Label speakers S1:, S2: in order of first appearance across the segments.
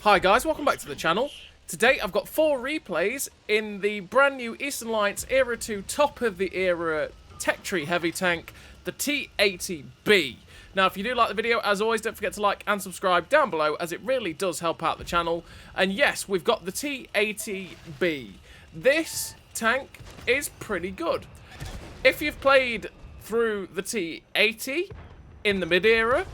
S1: Hi guys, welcome back to the channel. Today I've got 4 replays in the brand new Eastern Alliance Era 2 top of the era tech tree heavy tank, the T-80B. Now if you do like the video, as always, don't forget to like and subscribe down below, as it really does help out the channel. And yes, we've got the T-80B. This tank is pretty good. If you've played through the T-80 in the mid-era,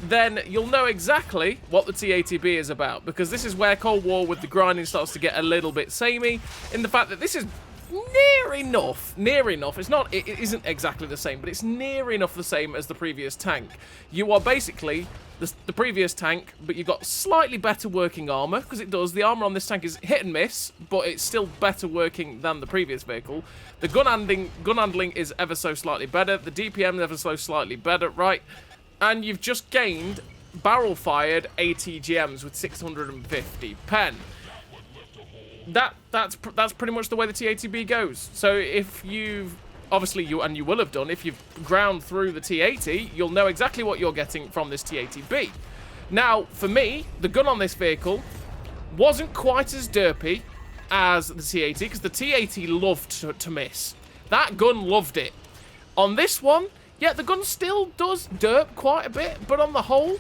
S1: then you'll know exactly what the T-80B is about, because this is where Cold War with the grinding starts to get a little bit samey, in the fact that this is near enough, it isn't exactly the same, but it's near enough the same as the previous tank. You are basically the previous tank, but you've got slightly better working armor, because the armor on this tank is hit and miss, but it's still better working than the previous vehicle. The gun handling is ever so slightly better, the DPM is ever so slightly better, right? And you've just gained barrel-fired ATGMs with 650 pen. That's pretty much the way the T-80B goes. So if you've, obviously you will have done, if you've ground through the T-80, you'll know exactly what you're getting from this T-80B. Now, for me, the gun on this vehicle wasn't quite as derpy as the T-80, because the T-80 loved to miss. That gun loved it. On this one, yeah, the gun still does derp quite a bit, but on the whole,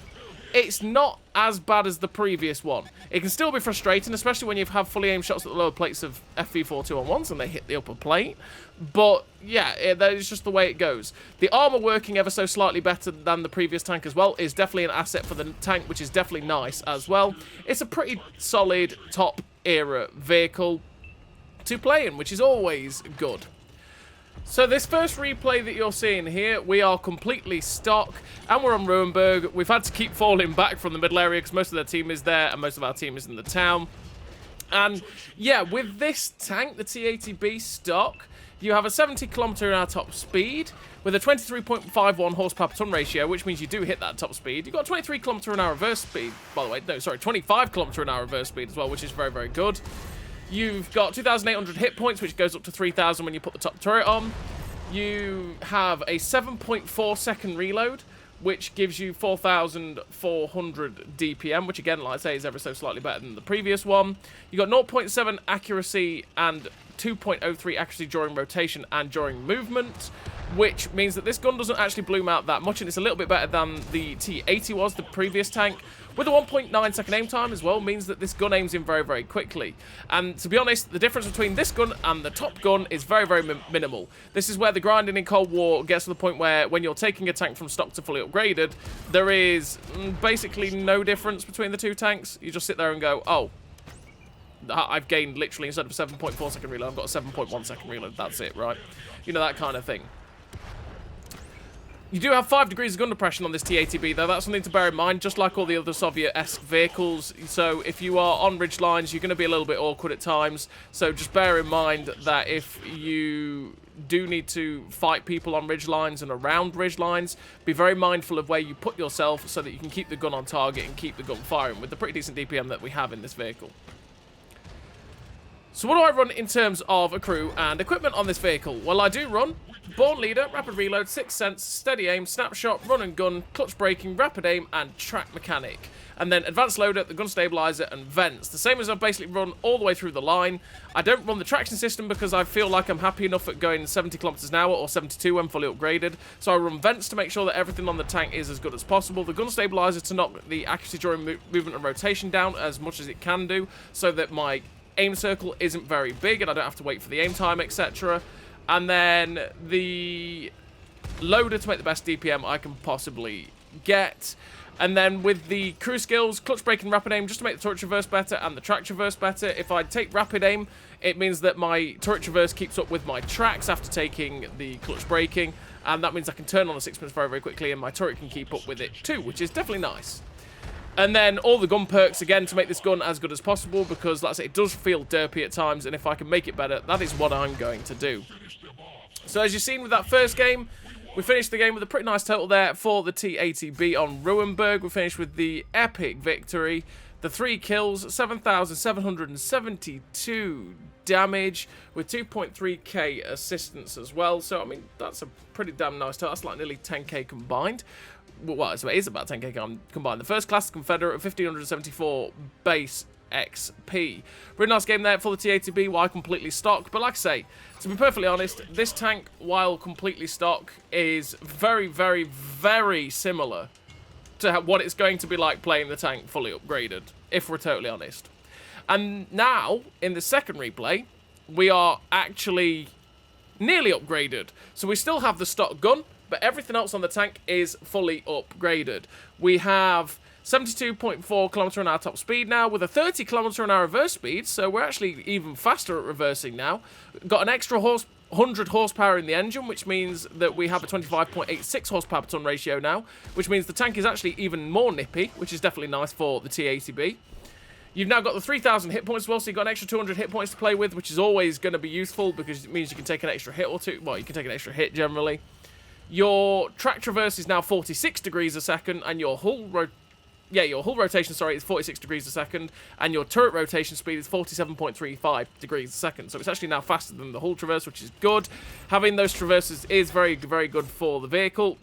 S1: it's not as bad as the previous one. It can still be frustrating, especially when you have fully aimed shots at the lower plates of FV4 2-on-1s and they hit the upper plate. But yeah, that is just the way it goes. The armor working ever so slightly better than the previous tank as well is definitely an asset for the tank, which is definitely nice as well. It's a pretty solid top era vehicle to play in, which is always good. So this first replay that you're seeing here, we are completely stock, and we're on Ruinberg. We've had to keep falling back from the middle area because most of their team is there, and most of our team is in the town. And yeah, with this tank, the T-80B stock, you have a 70 km/h top speed with a 23.51 horsepower per ton ratio, which means you do hit that top speed. You've got a 23 km/h reverse speed, by the way. No, sorry, 25 km/h reverse speed as well, which is very, very good. You've got 2,800 hit points, which goes up to 3,000 when you put the top turret on. You have a 7.4 second reload, which gives you 4,400 DPM, which again, like I say, is ever so slightly better than the previous one. You got 0.7 accuracy and 2.03 accuracy during rotation and during movement, which means that this gun doesn't actually bloom out that much, and it's a little bit better than the T-80 was, the previous tank. With a 1.9 second aim time as well, means that this gun aims in very, very quickly. And to be honest, the difference between this gun and the top gun is very, very minimal. This is where the grinding in Cold War gets to the point where when you're taking a tank from stock to fully upgraded, there is basically no difference between the two tanks. You just sit there and go, oh, I've gained literally, instead of a 7.4 second reload, I've got a 7.1 second reload. That's it, right? You know, that kind of thing. You do have 5 degrees of gun depression on this T-80B, though. That's something to bear in mind, just like all the other Soviet-esque vehicles. So if you are on ridge lines, you're going to be a little bit awkward at times. So just bear in mind that if you do need to fight people on ridge lines and around ridge lines, be very mindful of where you put yourself so that you can keep the gun on target and keep the gun firing with the pretty decent DPM that we have in this vehicle. So what do I run in terms of a crew and equipment on this vehicle? Well, I do run Born Leader, Rapid Reload, Sixth Sense, Steady Aim, Snapshot, Run and Gun, Clutch Braking, Rapid Aim, and Track Mechanic. And then Advanced Loader, the Gun Stabilizer, and Vents. The same as I've basically run all the way through the line. I don't run the traction system because I feel like I'm happy enough at going 70 km an hour or 72 when fully upgraded. So I run Vents to make sure that everything on the tank is as good as possible. The Gun Stabilizer to knock the accuracy during movement and rotation down as much as it can do, so that my aim circle isn't very big and I don't have to wait for the aim time, etc. And then the loader to make the best DPM I can possibly get. And then with the crew skills, clutch braking, rapid aim, just to make the turret traverse better and the track traverse better. If I take rapid aim, it means that my turret traverse keeps up with my tracks after taking the clutch braking, and that means I can turn on the sixpence very, very quickly, and my turret can keep up with it too, which is definitely nice. And then all the gun perks, again, to make this gun as good as possible, because, like I say, it does feel derpy at times, and if I can make it better, that is what I'm going to do. So as you've seen with that first game, we finished the game with a pretty nice total there for the T-80B on Ruinberg. We finished with the epic victory The 3 kills, 7,772 damage with 2.3k assistance as well. So, I mean, that's a pretty damn nice total. That's like nearly 10k combined. Well, it is about 10k combined. The first class Confederate, 1,574 base XP. Pretty nice game there for the T-80B, while completely stock. But like I say, to be perfectly honest, this tank, while completely stock, is very, very, very similar to what it's going to be like playing the tank fully upgraded, if we're totally honest. And now, in the second replay, we are actually nearly upgraded. So we still have the stock gun, but everything else on the tank is fully upgraded. We have 72.4 km/h top speed now, with a 30 km/h reverse speed, so we're actually even faster at reversing now. Got an extra 100 horsepower in the engine, which means that we have a 25.86 horsepower per ton ratio now, which means the tank is actually even more nippy, which is definitely nice for the T-80B. You've now got the 3,000 hit points as well, so you've got an extra 200 hit points to play with, which is always going to be useful because it means you can take an extra hit or two. Well, you can take an extra hit generally. Your track traverse is now 46 degrees a second, and your hull rotation, is 46 degrees a second, and your turret rotation speed is 47.35 degrees a second. So it's actually now faster than the hull traverse, which is good. Having those traverses is very, very good for the vehicle.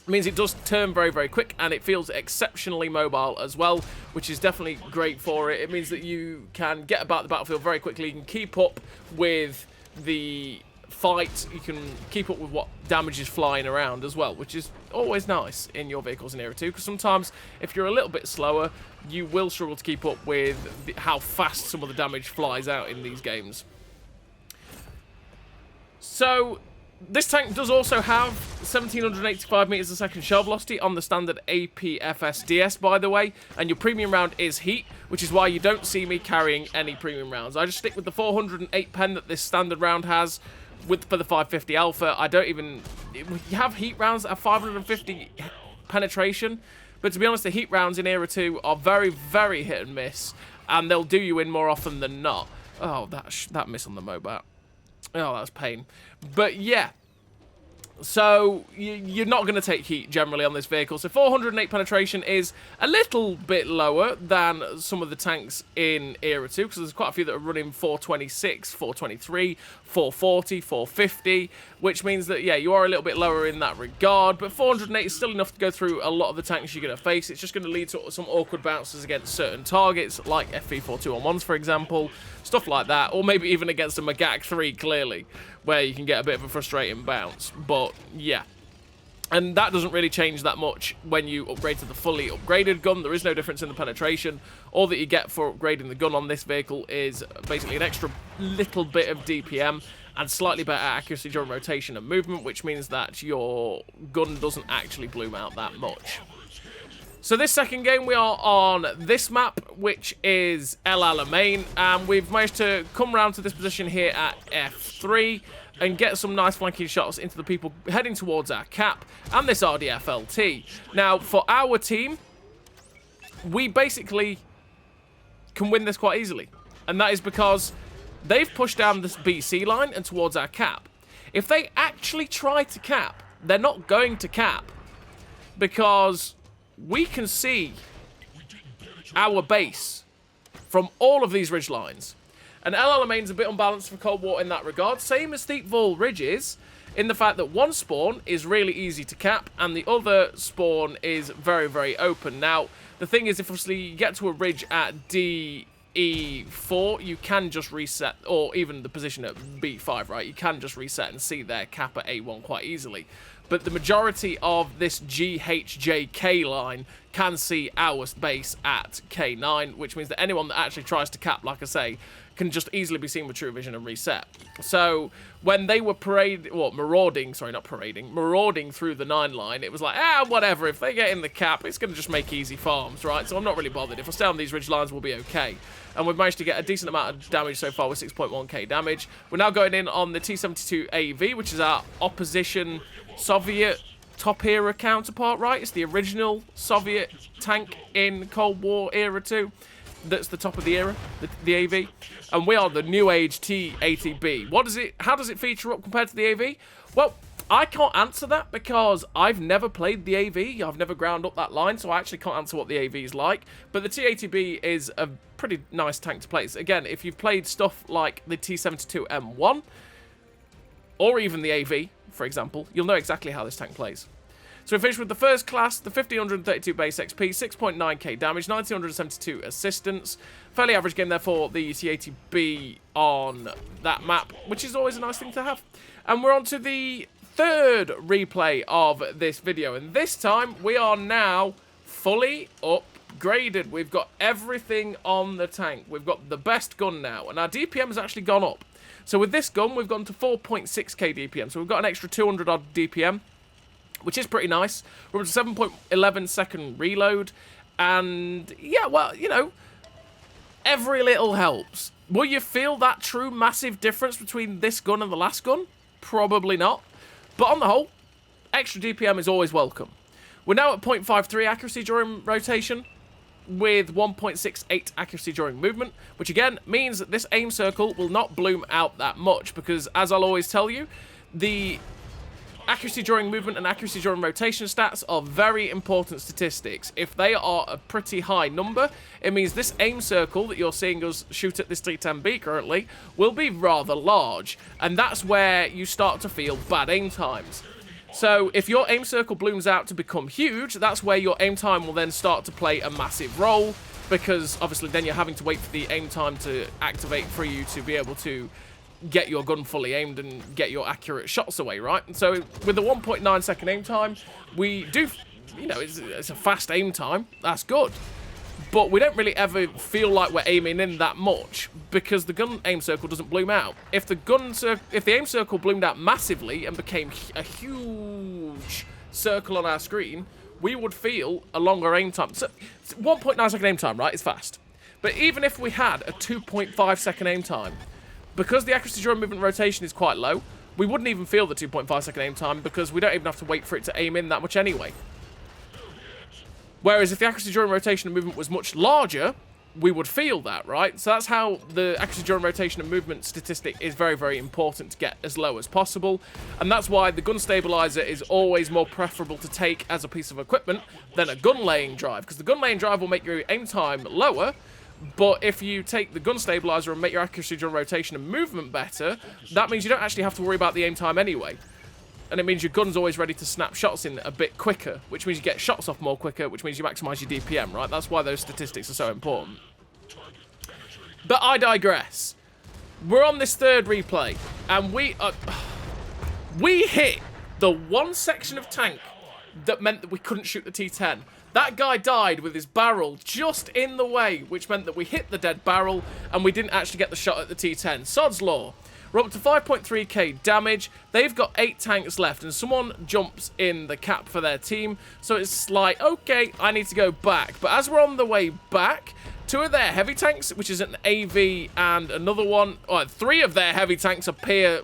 S1: It means it does turn very, very quick, and it feels exceptionally mobile as well, which is definitely great for it. It means that you can get about the battlefield very quickly. You can keep up with the fight. You can keep up with what damage is flying around as well, which is always nice in your vehicles in Era 2, because sometimes if you're a little bit slower, you will struggle to keep up with how fast some of the damage flies out in these games. So this tank does also have 1,785 meters a second shell velocity on the standard APFS DS, by the way, and your premium round is heat, which is why you don't see me carrying any premium rounds. I just stick with the 408 pen that this standard round has for the 550 alpha. I don't even... You have heat rounds that have 550 penetration, but to be honest, the heat rounds in Era 2 are very, very hit and miss, and they'll do you in more often than not. Oh, that miss on the Mobat. Oh, that's pain. But yeah, so you're not going to take heat generally on this vehicle. So 408 penetration is a little bit lower than some of the tanks in Era 2, because there's quite a few that are running 426, 423, 440, 450, which means that, yeah, you are a little bit lower in that regard. But 408 is still enough to go through a lot of the tanks you're going to face. It's just going to lead to some awkward bounces against certain targets, like FV4211s, for example, stuff like that, or maybe even against a Magak 3, clearly, where you can get a bit of a frustrating bounce. But yeah, and that doesn't really change that much when you upgrade to the fully upgraded gun. There is no difference in the penetration. All that you get for upgrading the gun on this vehicle is basically an extra little bit of DPM and slightly better accuracy during rotation and movement, which means that your gun doesn't actually bloom out that much. So this second game, we are on this map, which is El Alamein, and we've managed to come around to this position here at F3 and get some nice flanking shots into the people heading towards our cap and this RDF LT. Now, for our team, we basically can win this quite easily, and that is because they've pushed down this BC line and towards our cap. If they actually try to cap, they're not going to cap, because we can see our base from all of these ridge lines. And El Alamein a bit unbalanced for Cold War in that regard, same as Thiepval Ridge is, in the fact that one spawn is really easy to cap and the other spawn is very, very open. Now, the thing is, if obviously you get to a ridge at DE4, you can just reset, or even the position at B5, right? You can just reset and see their cap at A1 quite easily. But the majority of this GHJK line can see our base at K9, which means that anyone that actually tries to cap, like I say, can just easily be seen with true vision and reset. So when they were marauding through the 9 line, it was like, whatever, if they get in the cap, it's going to just make easy farms, right? So I'm not really bothered. If I stay on these ridge lines, we'll be okay. And we've managed to get a decent amount of damage so far with 6.1k damage. We're now going in on the T-72AV, which is our opposition Soviet top era counterpart, right? It's the original Soviet tank in Cold War Era 2. That's the top of the era, the AV. And we are the new age T-80B. How does it feature up compared to the AV? Well, I can't answer that because I've never played the AV. I've never ground up that line, so I actually can't answer what the AV is like. But the T-80B is a pretty nice tank to play. Again, if you've played stuff like the T-72M1 or even the AV, for example, you'll know exactly how this tank plays. So we finished with the first class, the 1532 base XP, 6.9k damage, 1972 assistance. Fairly average game there for the T-80B on that map, which is always a nice thing to have. And we're on to the third replay of this video, and this time we are now fully upgraded. We've got everything on the tank. We've got the best gun now, and our DPM has actually gone up. So with this gun, we've gone to 4.6k DPM, so we've got an extra 200 odd DPM, which is pretty nice. We're up to 7.11 second reload, and yeah, well, you know, every little helps. Will you feel that true massive difference between this gun and the last gun? Probably not. But on the whole, extra DPM is always welcome. We're now at 0.53 accuracy during rotation, with 1.68 accuracy during movement, which again means that this aim circle will not bloom out that much, because as I'll always tell you, the accuracy during movement and accuracy during rotation stats are very important statistics. If they are a pretty high number, it means this aim circle that you're seeing us shoot at this T-10B currently will be rather large, and that's where you start to feel bad aim times. So if your aim circle blooms out to become huge, that's where your aim time will then start to play a massive role, because obviously then you're having to wait for the aim time to activate for you to be able to get your gun fully aimed and get your accurate shots away, right? And so with the 1.9 second aim time, we do, you know, it's a fast aim time. That's good. But we don't really ever feel like we're aiming in that much because the gun aim circle doesn't bloom out. If the aim circle bloomed out massively and became a huge circle on our screen, we would feel a longer aim time. So 1.9 second aim time, right? It's fast. But even if we had a 2.5 second aim time, because the accuracy during movement rotation is quite low, we wouldn't even feel the 2.5 second aim time because we don't even have to wait for it to aim in that much anyway. Whereas if the accuracy during rotation and movement was much larger, we would feel that, right? So that's how the accuracy during rotation and movement statistic is very, very important to get as low as possible. And that's why the gun stabilizer is always more preferable to take as a piece of equipment than a gun laying drive, because the gun laying drive will make your aim time lower. But if you take the gun stabilizer and make your accuracy during rotation and movement better, that means you don't actually have to worry about the aim time anyway. And it means your gun's always ready to snap shots in a bit quicker, which means you get shots off more quicker, which means you maximize your DPM, right? That's why those statistics are so important. But I digress. We're on this third replay, and we hit the one section of tank that meant that we couldn't shoot the T-10. That guy died with his barrel just in the way, which meant that we hit the dead barrel and we didn't actually get the shot at the T-10. Sod's law. We're up to 5.3k damage. They've got 8 tanks left, and someone jumps in the cap for their team. So it's like, okay, I need to go back. But as we're on the way back, 2 of their heavy tanks, which is an AV and another one, or 3 of their heavy tanks appear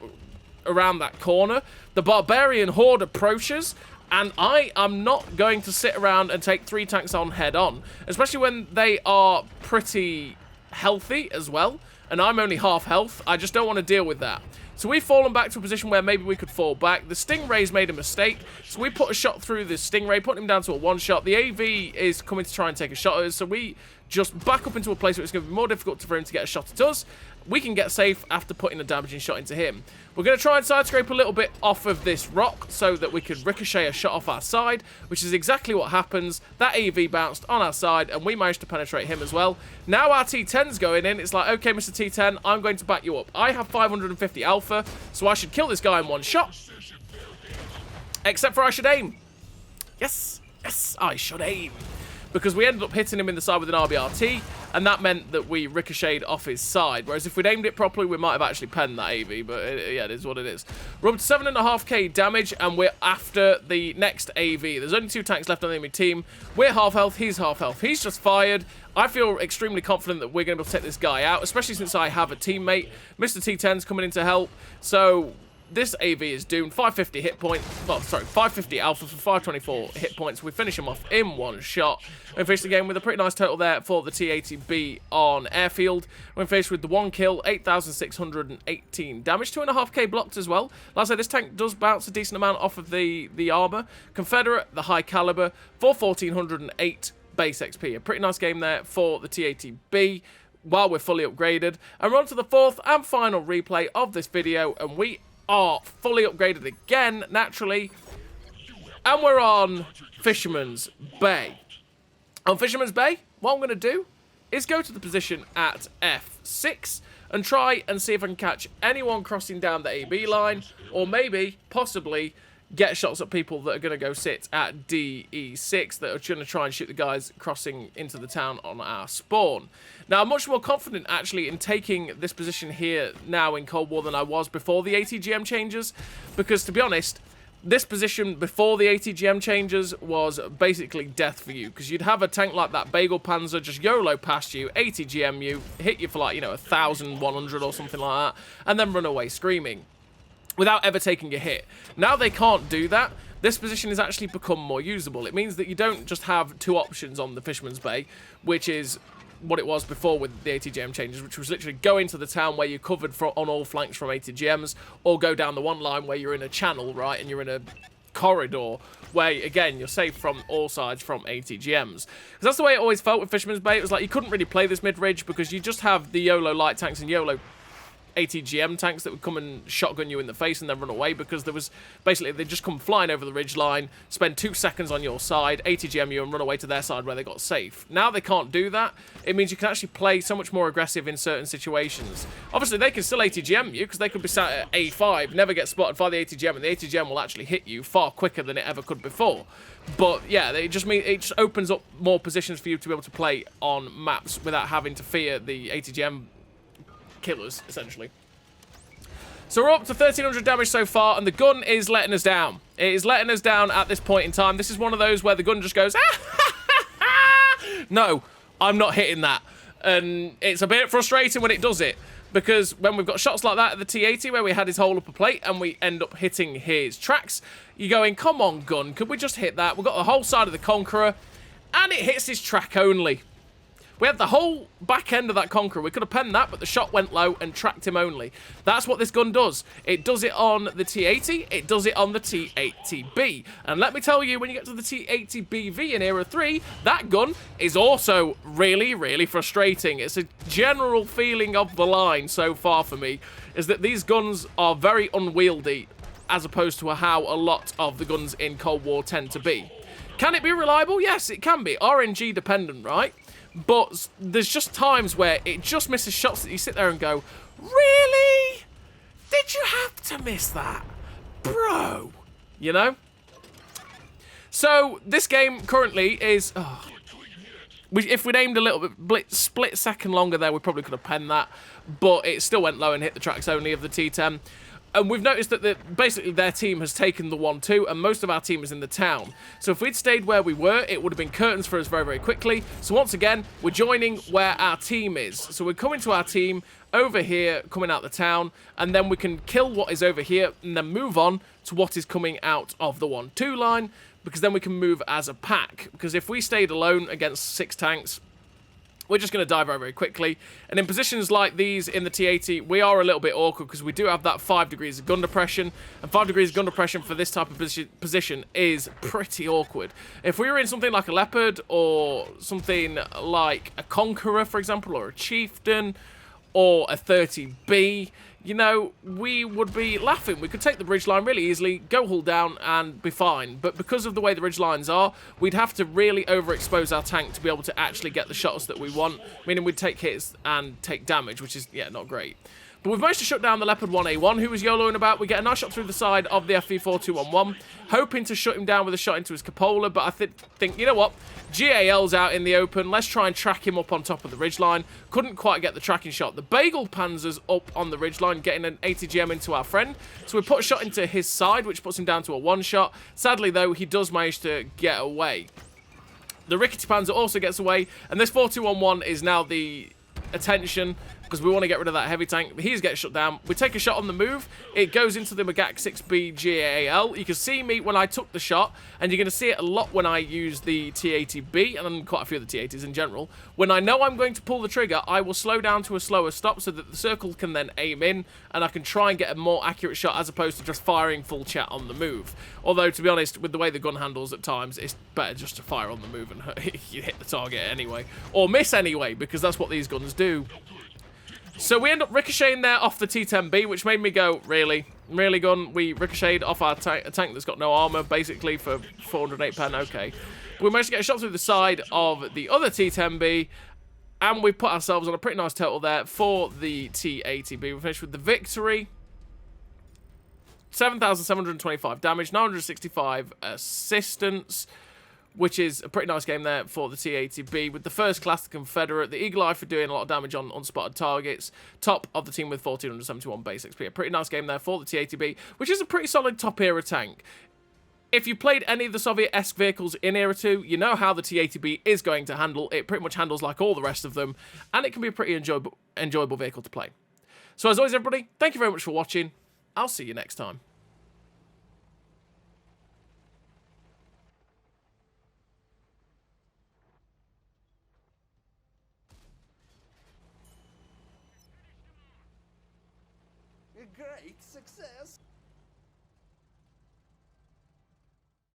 S1: around that corner. The Barbarian Horde approaches, and I am not going to sit around and take 3 tanks on head on, especially when they are pretty healthy as well, and I'm only half health. I just don't want to deal with that. So we've fallen back to a position where maybe we could fall back. The Stingray's made a mistake, so we put a shot through the Stingray, put him down to a one-shot. The AV is coming to try and take a shot at us, so we just back up into a place where it's going to be more difficult for him to get a shot at us. We can get safe after putting a damaging shot into him. We're going to try and side scrape a little bit off of this rock so that we could ricochet a shot off our side, which is exactly what happens. That AV bounced on our side, and we managed to penetrate him as well. Now our T-10's going in. It's like, okay, Mr. T-10, I'm going to back you up. I have 550 alpha, so I should kill this guy in one shot. Except for I should aim. Yes, yes, I should aim. Because we ended up hitting him in the side with an RBRT, and that meant that we ricocheted off his side. Whereas if we'd aimed it properly, we might have actually penned that AV, but yeah, it is what it is. We're up to 7.5k damage, and we're after the next AV. There's only 2 tanks left on the enemy team. We're half health, he's half health. He's just fired. I feel extremely confident that we're going to be able to take this guy out, especially since I have a teammate. Mr. T-10's coming in to help, so this AV is doomed. 550 hit point. Well, sorry, 550 alpha for 524 hit points. We finish him off in one shot. We finish the game with a pretty nice total there for the T-80B on airfield. We're faced with the 1 kill, 8,618 damage, 2.5k blocked as well. Like I said, this tank does bounce a decent amount off of the armor. Confederate, the high caliber, for 1,408 base XP. A pretty nice game there for the T-80B while we're fully upgraded. And we're on to the fourth and final replay of this video, and we are fully upgraded again, naturally. And we're on Fisherman's Bay. On Fisherman's Bay, what I'm going to do is go to the position at F6 and try and see if I can catch anyone crossing down the AB line, or maybe, possibly, get shots at people that are going to go sit at DE6 that are going to try and shoot the guys crossing into the town on our spawn. Now, I'm much more confident, actually, in taking this position here now in Cold War than I was before the ATGM changes, because, to be honest, this position before the ATGM changes was basically death for you, because you'd have a tank like that Bagel Panzer just YOLO past you, ATGM you, hit you for like, 1,100 or something like that, and then run away screaming without ever taking a hit. Now they can't do that. This position has actually become more usable. It means that you don't just have two options on the Fisherman's Bay, which is what it was before with the ATGM changes, which was literally go into the town where you're covered on all flanks from ATGMs, or go down the one line where you're in a channel, right, and you're in a corridor where, again, you're safe from all sides from ATGMs. Because that's the way it always felt with Fisherman's Bay. It was like you couldn't really play this mid-ridge because you just have the YOLO light tanks and YOLO ATGM tanks that would come and shotgun you in the face and then run away, because there was basically they just come flying over the ridge line, spend 2 seconds on your side, ATGM you, and run away to their side where they got safe. Now they can't do that. It means you can actually play so much more aggressive in certain situations. Obviously they can still ATGM you, because they could be sat at A5, never get spotted by the ATGM, and the ATGM will actually hit you far quicker than it ever could before. But yeah, it just opens up more positions for you to be able to play on maps without having to fear the ATGM killers, essentially. So we're up to 1,300 damage so far, and the gun is letting us down. It is letting us down at this point in time. This is one of those where the gun just goes, no, I'm not hitting that. And it's a bit frustrating when it does it, because when we've got shots like that at the T-80 where we had his whole upper plate and we end up hitting his tracks, you're going, come on, gun, could we just hit that? We've got the whole side of the Conqueror, and it hits his track only. We had the whole back end of that Conqueror. We could have penned that, but the shot went low and tracked him only. That's what this gun does. It does it on the T-80. It does it on the T-80B. And let me tell you, when you get to the T-80BV in Era 3, that gun is also really, really frustrating. It's a general feeling of the line so far for me, is that these guns are very unwieldy, as opposed to how a lot of the guns in Cold War tend to be. Can it be reliable? Yes, it can be. RNG dependent, right? But there's just times where it just misses shots that you sit there and go, really? Did you have to miss that? Bro. You know? So, this game currently is... if we'd aimed a little bit, split second longer there, we probably could have penned that. But it still went low and hit the tracks only of the T-10. And we've noticed that basically their team has taken the 1-2, and most of our team is in the town. So if we'd stayed where we were, it would have been curtains for us very, very quickly. So once again, we're joining where our team is. So we're coming to our team over here, coming out the town, and then we can kill what is over here, and then move on to what is coming out of the 1-2 line, because then we can move as a pack. Because if we stayed alone against 6 tanks, we're just going to die very, very quickly. And in positions like these in the T-80, we are a little bit awkward because we do have that 5 degrees of gun depression. And 5 degrees of gun depression for this type of position is pretty awkward. If we were in something like a Leopard or something like a Conqueror, for example, or a Chieftain, or a 30B, you know, we would be laughing. We could take the bridge line really easily, go hull down, and be fine. But because of the way the ridge lines are, we'd have to really overexpose our tank to be able to actually get the shots that we want, meaning we'd take hits and take damage, which is, yeah, not great. But we've managed to shut down the Leopard 1A1, who was YOLOing about. We get a nice shot through the side of the FV4211, hoping to shut him down with a shot into his cupola, but I think, you know what? GAL's out in the open. Let's try and track him up on top of the ridgeline. Couldn't quite get the tracking shot. The Bagel Panzer's up on the ridgeline, getting an ATGM into our friend. So we put a shot into his side, which puts him down to a 1-shot. Sadly, though, he does manage to get away. The Rickety Panzer also gets away, and this 4211 is now the attention because we want to get rid of that heavy tank. He's getting shut down. We take a shot on the move. It goes into the Magak 6B GAL. You can see me when I took the shot, and you're going to see it a lot when I use the T-80B, and then quite a few of the T-80s in general. When I know I'm going to pull the trigger, I will slow down to a slower stop so that the circle can then aim in, and I can try and get a more accurate shot as opposed to just firing full chat on the move. Although, to be honest, with the way the gun handles at times, it's better just to fire on the move and you hit the target anyway. Or miss anyway, because that's what these guns do. So we end up ricocheting there off the T-10B, which made me go, really? Really, gun? We ricocheted off our tank that's got no armor, basically, for 408 pen? Okay. But we managed to get a shot through the side of the other T-10B, and we put ourselves on a pretty nice total there for the T-80B. We finished with the victory. 7,725 damage, 965 assistance, which is a pretty nice game there for the T-80B. With the first class, the Confederate, the Eagle Eye for doing a lot of damage on unspotted targets. Top of the team with 1,471 base XP. A pretty nice game there for the T-80B, which is a pretty solid top-era tank. If you played any of the Soviet-esque vehicles in Era 2, you know how the T-80B is going to handle. It pretty much handles like all the rest of them, and it can be a pretty enjoyable vehicle to play. So as always, everybody, thank you very much for watching. I'll see you next time.
S2: A great success.